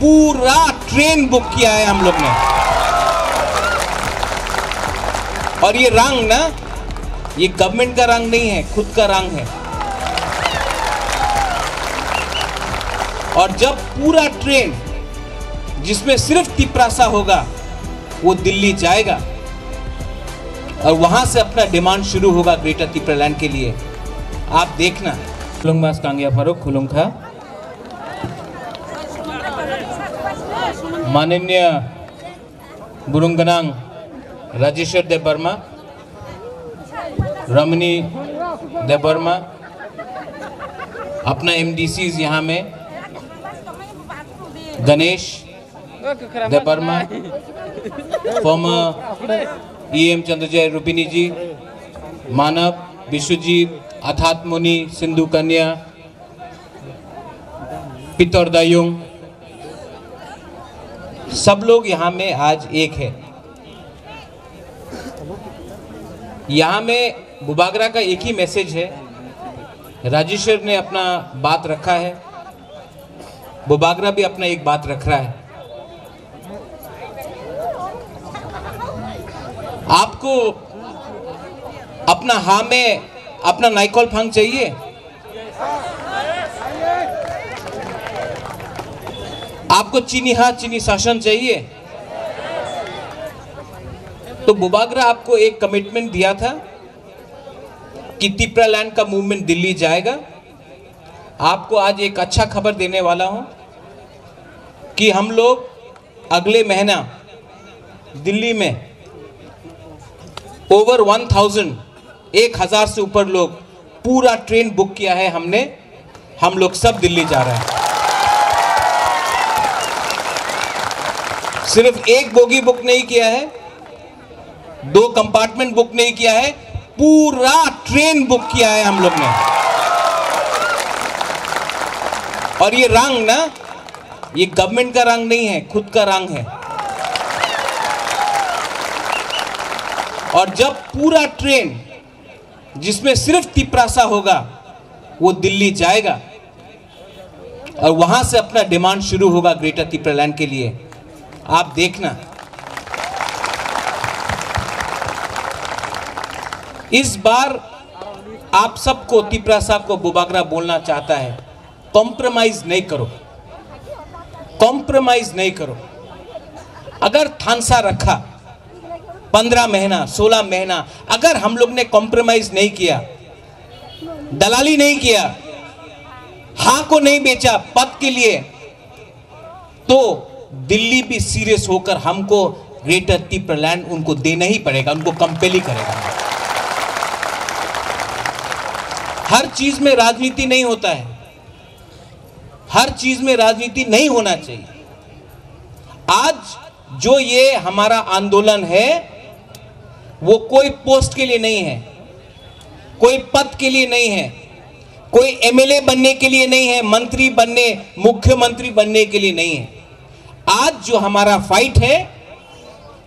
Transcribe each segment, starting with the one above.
पूरा train book किया है हम लोग ने। और ये रंग ना, ये गवर्नमेंट का रंग नहीं है, खुद का रंग है। और जब पूरा ट्रेन जिसमें सिर्फ तिपरासा होगा वो दिल्ली जाएगा और वहां से अपना डिमांड शुरू होगा ग्रेटर तिपरालैंड के लिए। आप देखना। खुलुंगमास कांगिया फारूक खुलुंखा माननीय बुरुंगनांग राजेश्वर देव वर्मा, रमनी देव वर्मा, अपना एमडीसीज यहाँ में गणेश देव वर्मा, फॉर्मर ईएम चंद्रजय रूपिनी जी, मानव विश्वजीत, अथात मुनि, सिंधु कन्या, पितौर दायुंग, सब लोग यहाँ में आज एक है। यहाँ में बुबागरा का एक ही मैसेज है। राजेश्वर ने अपना बात रखा है, बुबागरा भी अपना एक बात रख रहा है। आपको अपना हाँ में अपना नाइकॉल फंग चाहिए, आपको चीनी हाँ चीनी शासन चाहिए। तो बुबागरा आपको एक कमिटमेंट दिया था कि तिपरालैंड का मूवमेंट दिल्ली जाएगा। आपको आज एक अच्छा खबर देने वाला हूं कि हम लोग अगले महीना दिल्ली में ओवर 1000 से ऊपर लोग पूरा ट्रेन बुक किया है हमने। हम लोग सब दिल्ली जा रहे हैं। सिर्फ एक बोगी बुक नहीं किया है, 2 कंपार्टमेंट बुक नहीं किया है, पूरा ट्रेन बुक किया है हम लोग ने। और ये रंग ना, ये गवर्नमेंट का रंग नहीं है, खुद का रंग है। और जब पूरा ट्रेन जिसमें सिर्फ तिपरासा होगा वो दिल्ली जाएगा और वहां से अपना डिमांड शुरू होगा ग्रेटर तिपरालैंड के लिए। आप देखना। इस बार आप सबको, तिपरासा को बुबागरा बोलना चाहता है, कॉम्प्रोमाइज नहीं करो, कॉम्प्रोमाइज नहीं करो। अगर थानसा रखा 15 महीना 16 महीना, अगर हम लोग ने कॉम्प्रोमाइज नहीं किया, दलाली नहीं किया, हाँ को नहीं बेचा पद के लिए, तो दिल्ली भी सीरियस होकर हमको ग्रेटर तिपरालैंड उनको देना ही पड़ेगा, उनको कंपेल ही करेगा। हर चीज में राजनीति नहीं होता है, हर चीज में राजनीति नहीं होना चाहिए। आज जो ये हमारा आंदोलन है वो कोई पोस्ट के लिए नहीं है, कोई पद के लिए नहीं है, कोई एमएलए बनने के लिए नहीं है, मंत्री बनने, मुख्यमंत्री बनने के लिए नहीं है। आज जो हमारा फाइट है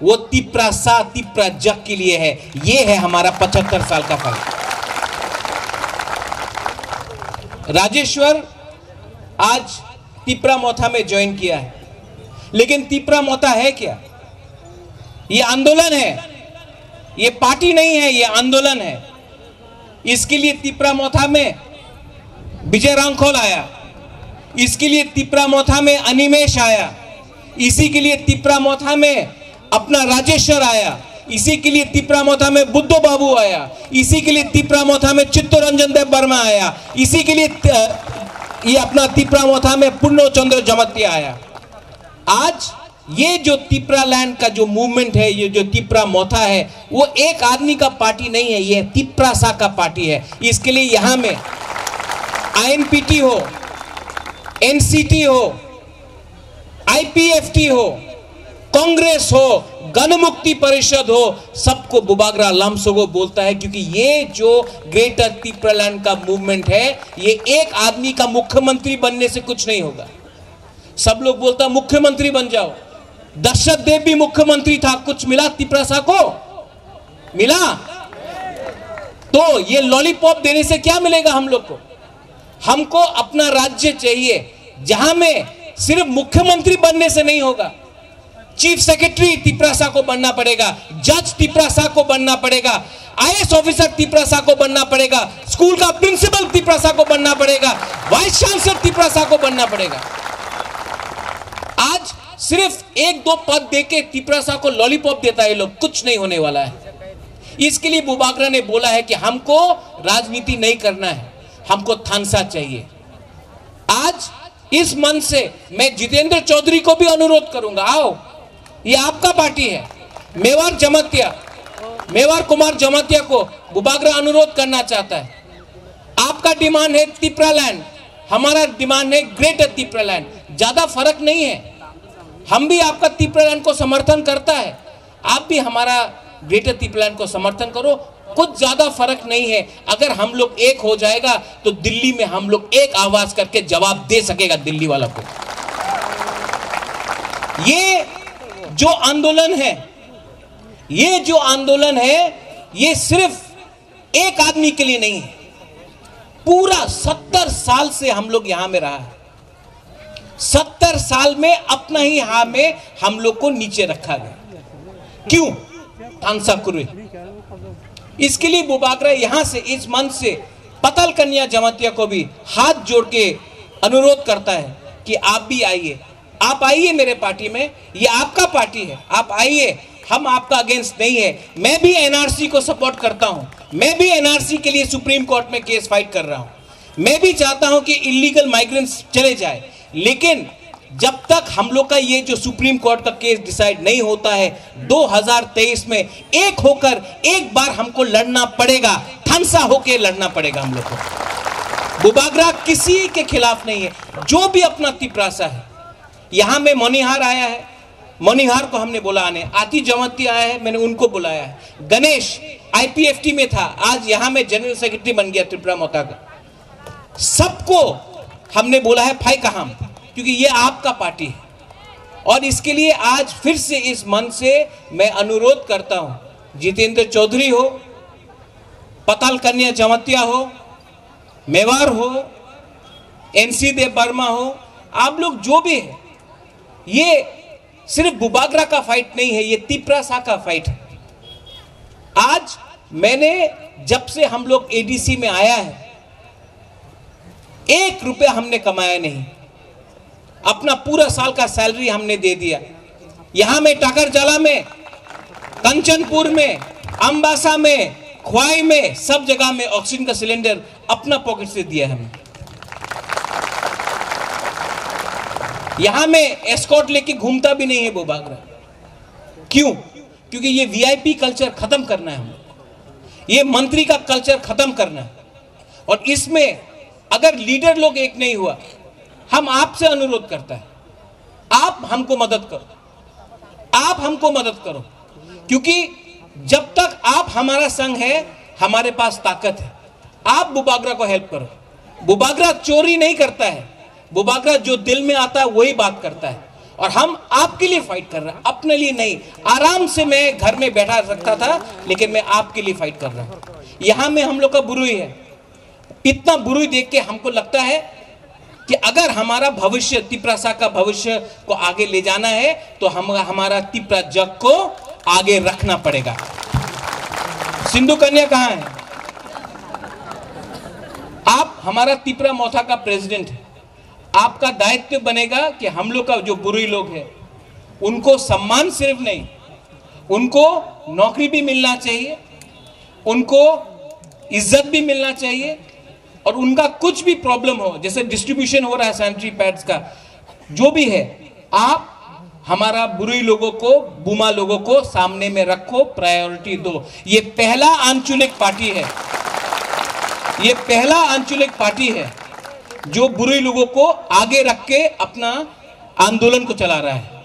वो तिपरासा तिपराजक के लिए है। ये है हमारा 75 साल का फाइट। राजेश्वर आज तिपरा मोथा में ज्वाइन किया है, लेकिन तिपरा मोथा है क्या? ये आंदोलन है, ये पार्टी नहीं है, ये आंदोलन है। इसके लिए तिपरा मोथा में विजय रांखोल आया, इसके लिए तिपरा मोथा में अनिमेश आया, इसी के लिए तिपरा मोथा में अपना राजेश्वर आया, इसी के लिए तिपरा मोथा में बुद्धो बाबू आया, इसी के लिए तिपरा मोथा में चित्तरंजन देव वर्मा आया, इसी के लिए ये अपना तिपरा मोथा में पुन्नो चंद्र जमतिया आया। आज ये जो तिपरालैंड का जो मूवमेंट है, ये जो तिपरा मोथा है, वो एक आदमी का पार्टी नहीं है, ये तिपरासा का पार्टी है। इसके लिए यहां में आईएनपीटी हो, एनसीटी हो, आईपीएफटी हो, कांग्रेस हो, गणमुक्ति परिषद हो, सबको बुबागरा लम्सोगो बोलता है, क्योंकि ये जो ग्रेटर तिपरालैंड का मूवमेंट है, ये एक आदमी का मुख्यमंत्री बनने से कुछ नहीं होगा। सब लोग बोलता मुख्यमंत्री बन जाओ। दशरथ देव भी मुख्यमंत्री था, कुछ मिला तिपरासा को? मिला? तो ये लॉलीपॉप देने से क्या मिलेगा हम लोग को? हमको अपना राज्य चाहिए जहां में सिर्फ मुख्यमंत्री बनने से नहीं होगा, चीफ सेक्रेटरी तिपरासा को बनना पड़ेगा, जज तिपरासा को बनना पड़ेगा, आईएएस ऑफिसर तिपरासा को बनना पड़ेगा, स्कूल का प्रिंसिपल तिपरासा को बनना पड़ेगा, वाइस चांसलर तिपरासा को बनना पड़ेगा। आज सिर्फ एक दो पद देके तिपरासा को लॉलीपॉप देता है लोग, कुछ नहीं होने वाला है। इसके लिए बुबागरा ने बोला है कि हमको राजनीति नहीं करना है, हमको थानसा चाहिए। आज इस मंच से मैं जितेंद्र चौधरी को भी अनुरोध करूंगा, आओ, ये आपका पार्टी है। मेवार कुमार जमातिया को बुबागरा अनुरोध करना चाहता है। आपका डिमांड है तिपरा लैंड, हमारा डिमांड है ग्रेटर तिपरा लैंड, ज्यादा फर्क नहीं है। हम भी आपका तिपरा लैंड को समर्थन करता है, आप भी हमारा ग्रेटर तिपरा लैंड को समर्थन करो, कुछ ज्यादा फर्क नहीं है। अगर हम लोग एक हो जाएगा तो दिल्ली में हम लोग एक आवाज करके जवाब दे सकेगा दिल्ली वालों को। ये जो आंदोलन है, ये सिर्फ एक आदमी के लिए नहीं है, पूरा 70 साल से हम लोग यहां में रहा है। 70 साल में अपना ही यहां में हम लोग को नीचे रखा गया। क्यों? थानसा कुर्वे। इसके लिए बुबागरा यहां से, इस मंच से पताल कन्या जमातिया को भी हाथ जोड़ के अनुरोध करता है कि आप भी आइए, आप आइए मेरे पार्टी में, ये आपका पार्टी है, आप आइए, हम आपका अगेंस्ट नहीं है। मैं भी एनआरसी को सपोर्ट करता हूं, मैं भी एनआरसी के लिए सुप्रीम कोर्ट में केस फाइट कर रहा हूं। मैं भी चाहता हूं कि इलीगल माइग्रेंट्स चले जाए, लेकिन जब तक हम लोग का ये जो सुप्रीम कोर्ट का केस डिसाइड नहीं होता है, 2023 में एक होकर एक बार हमको लड़ना पड़ेगा, थानसा होके लड़ना पड़ेगा हम लोग को। बुबागरा किसी के खिलाफ नहीं है, जो भी अपना तिपरासा है। यहां में मनिहार आया है, मनिहार को हमने बोला आने, आती जमाती आया है, मैंने उनको बुलाया है। गणेश आईपीएफटी में था, आज यहां में जनरल सेक्रेटरी बन गया त्रिपुरा मोता का। सबको हमने बोला है फाई कहाम, क्योंकि ये आपका पार्टी है। और इसके लिए आज फिर से इस मंच से मैं अनुरोध करता हूं, जितेंद्र चौधरी हो, पताल कन्या जमातिया हो, मेवार हो, एनसी देव वर्मा हो, आप लोग जो भी है, ये सिर्फ बुबागरा का फाइट नहीं है, ये तिपरासा का फाइट है। आज मैंने जब से हम लोग एडीसी में आया है, 1 रुपया हमने कमाया नहीं, अपना पूरा साल का सैलरी हमने दे दिया। यहां में टाकरजाला में, कंचनपुर में, अंबासा में, ख्वाई में, सब जगह में ऑक्सीजन का सिलेंडर अपना पॉकेट से दिया हमने। यहां में एस्कॉर्ट लेके घूमता भी नहीं है बुबागरा। क्यों? क्योंकि ये वीआईपी कल्चर खत्म करना है, हम ये मंत्री का कल्चर खत्म करना है। और इसमें अगर लीडर लोग एक नहीं हुआ, हम आपसे अनुरोध करता है, आप हमको मदद करो, आप हमको मदद करो, क्योंकि जब तक आप हमारा संग है, हमारे पास ताकत है। आप बुबागरा को हेल्प करो। बुबागरा चोरी नहीं करता है, बुबागरा जो दिल में आता है वही बात करता है। और हम आपके लिए फाइट कर रहे हैं, अपने लिए नहीं। आराम से मैं घर में बैठा सकता था, लेकिन मैं आपके लिए फाइट कर रहा हूं। यहां में हम लोग का बुरुई है, इतना बुरुई देख के हमको लगता है कि अगर हमारा भविष्य, तिपरासा का भविष्य को आगे ले जाना है, तो हमारा तिपरा जग को आगे रखना पड़ेगा। सिंधु कन्या कहां है? आप हमारा तिपरा मोथा का प्रेसिडेंट है, आपका दायित्व बनेगा कि हम लोग का जो बुरुई लोग हैं, उनको सम्मान सिर्फ नहीं, उनको नौकरी भी मिलना चाहिए, उनको इज्जत भी मिलना चाहिए। और उनका कुछ भी प्रॉब्लम हो, जैसे डिस्ट्रीब्यूशन हो रहा है सैनिटरी पैड्स का, जो भी है, आप हमारा बुरुई लोगों को, बुमा लोगों को सामने में रखो, प्रायोरिटी दो। ये पहला आंचलिक पार्टी है, ये पहला आंचलिक पार्टी है जो बुरुई लोगों को आगे रख के अपना आंदोलन को चला रहा है।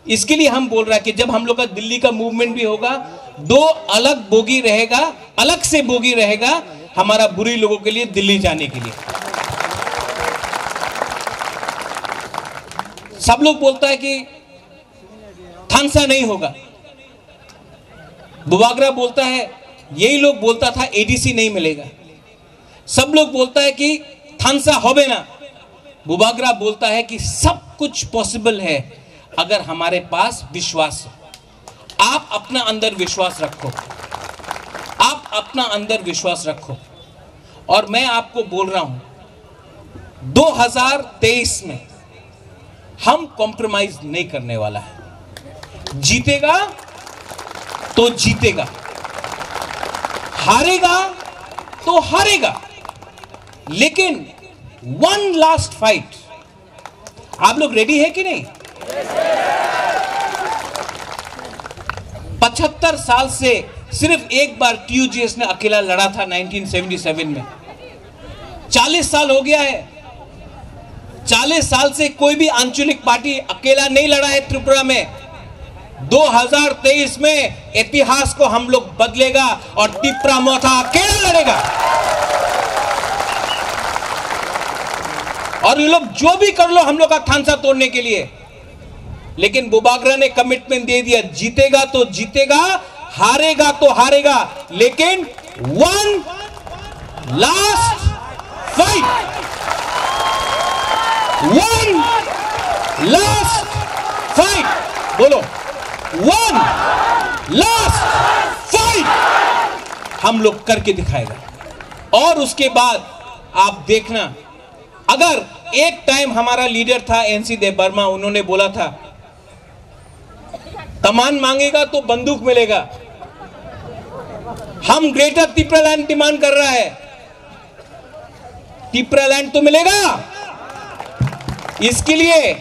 इसके लिए हम बोल रहे हैं कि जब हम लोग का दिल्ली का मूवमेंट भी होगा, 2 अलग बोगी रहेगा, अलग से बोगी रहेगा हमारा बुरुई लोगों के लिए दिल्ली जाने के लिए। सब लोग बोलता है कि थानसा नहीं होगा, बुबागरा बोलता है, यही लोग बोलता था एडीसी नहीं मिलेगा। सब लोग बोलता है कि थानसा होबे ना, बुबागरा बोलता है कि सब कुछ पॉसिबल है अगर हमारे पास विश्वास है। आप अपना अंदर विश्वास रखो, आप अपना अंदर विश्वास रखो। और मैं आपको बोल रहा हूं 2023 में हम कॉम्प्रोमाइज नहीं करने वाला है। जीतेगा तो जीतेगा, हारेगा तो हारेगा, लेकिन वन लास्ट फाइट। आप लोग रेडी है कि नहीं? 75 साल से सिर्फ एक बार TUGS ने अकेला लड़ा था 1977 में। 40 साल हो गया है। 40 साल से कोई भी आंचलिक पार्टी अकेला नहीं लड़ा है त्रिपुरा में। 2023 में इतिहास को हम लोग बदलेगा और तिप्रा मोथा अकेला लड़ेगा। और ये लोग जो भी कर लो हम लोग का थानसा तोड़ने के लिए, लेकिन बुबागरा ने कमिटमेंट दे दिया, जीतेगा तो जीतेगा, हारेगा तो हारेगा, लेकिन one last fight, one last fight, बोलो वन लास्ट फाइट हम लोग करके दिखाएगा। और उसके बाद आप देखना, अगर एक टाइम हमारा लीडर था NC देव बर्मा, उन्होंने बोला था कमान मांगेगा तो बंदूक मिलेगा। हम ग्रेटर तिप्रा लैंड डिमांड कर रहा है, तिप्रा लैंड तो मिलेगा। इसके लिए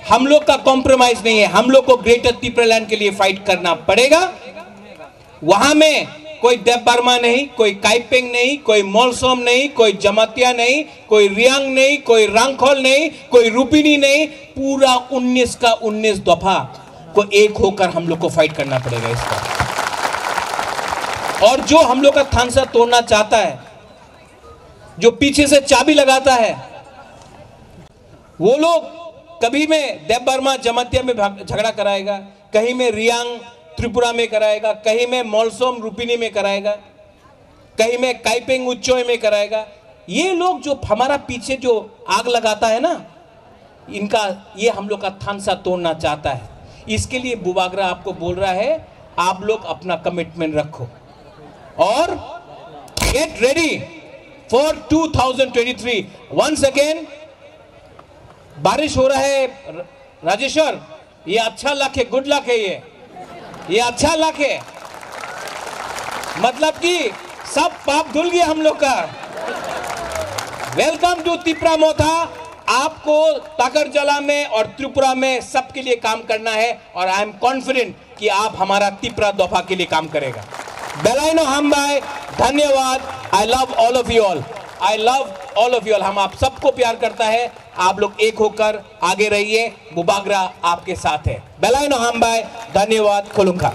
हम लोग का कॉम्प्रोमाइज नहीं है, हम लोग को ग्रेटर तिप्रा लैंड के लिए फाइट करना पड़ेगा। वहां में कोई देव बर्मा नहीं, कोई काइपेंग नहीं, कोई मोलसोम नहीं, कोई जमातिया नहीं, कोई रियांग नहीं, कोई रांगखोल नहीं, कोई रूपिनी नहीं, पूरा 19 का 19 दफा को एक होकर हम लोग को फाइट करना पड़ेगा इसका। और जो हम लोग का थानसा तोड़ना चाहता है, जो पीछे से चाबी लगाता है, वो लोग कभी में देव बर्मा जमातिया में झगड़ा कराएगा, कहीं में रियांग त्रिपुरा में कराएगा, कहीं में मोलसोम रूपिनी में कराएगा, कहीं में काइपेंग उच्चोय में कराएगा। ये लोग जो हमारा पीछे जो आग लगाता है ना, इनका ये हम लोग का थानसा तोड़ना चाहता है। इसके लिए बुबागरा आपको बोल रहा है, आप लोग अपना कमिटमेंट रखो और get ready for 2023। Once again बारिश हो रहा है राजेश्वर, ये अच्छा लक है, गुड लक है, ये अच्छा लक है, मतलब कि सब पाप धुल गया हम लोग का। वेलकम टू तिप्रा मोथा। आपको ताकरजला में और त्रिपुरा में सबके लिए काम करना है और आई एम कॉन्फिडेंट कि आप हमारा तिप्रा दफा के लिए काम करेगा। बेलाइनो हम भाई, धन्यवाद। I love all of you all, I love all of you all. हम आप सबको प्यार करता है, आप लोग एक होकर आगे रहिए, बुबागरा आपके साथ है। बेलाइनो हम भाई, धन्यवाद। खुलुंखा।